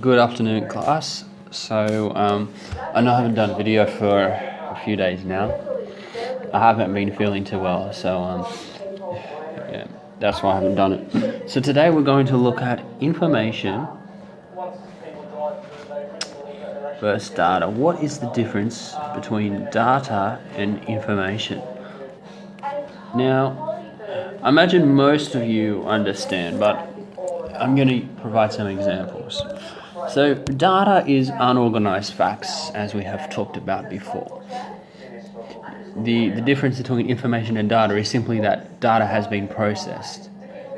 Good afternoon, class. I know I haven't done a video for a few days now. I haven't been feeling too well, yeah, that's why I haven't done it. So today we're going to look at information versus data. What is the difference between data and information? Now, I imagine most of you understand, but I'm going to provide some examples. So, data is unorganized facts, as we have talked about before. The difference between information and data is simply that data has been processed.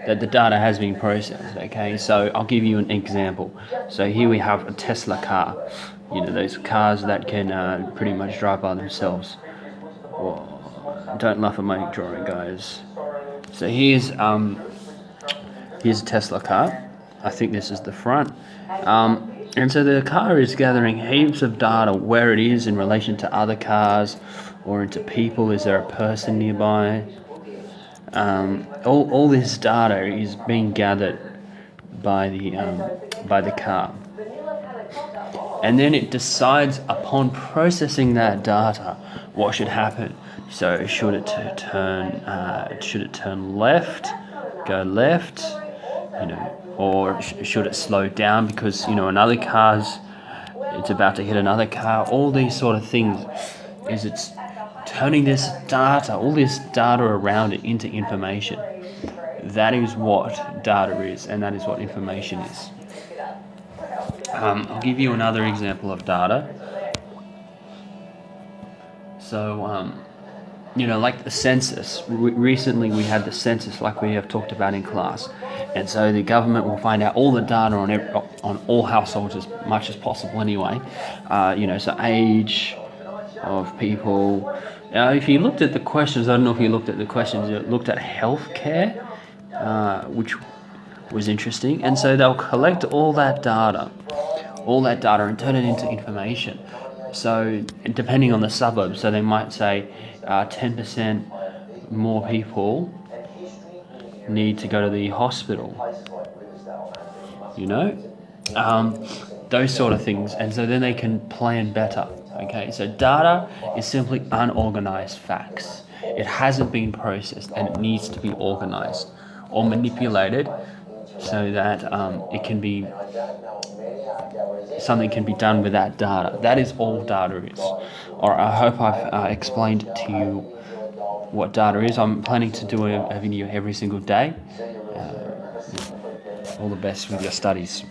Okay? So, I'll give you an example. So, here we have a Tesla car. You know, those cars that can pretty much drive by themselves. Well, don't laugh at my drawing, guys. So, here's a Tesla car. I think this is the front. And so the car is gathering heaps of data, where it is in relation to other cars or into people. Is there a person nearby? All this data is being gathered by the car. And then it decides, upon processing that data, what should happen. So should it turn left, go left, or should it slow down because another car's it's about to hit another car? All these sort of things it's turning all this data around it into information. That is what data is, and that is what information is. I'll give you another example of data. So, like the census. Recently we had the census, like we have talked about in class. And so the government will find out all the data on all households as much as possible anyway. So age of people. Now, if you looked at the questions, I don't know if you looked at the questions, you looked at healthcare, which was interesting. And so they'll collect all that data and turn it into information. So depending on the suburb, so they might say 10% more people need to go to the hospital. Those sort of things. And so then they can plan better. Okay, so data is simply unorganized facts. It hasn't been processed and it needs to be organized or manipulated so that something can be done with that data. That is all data is. Or I hope I've explained to you what data is. I'm planning to do a video every single day. All the best with your studies.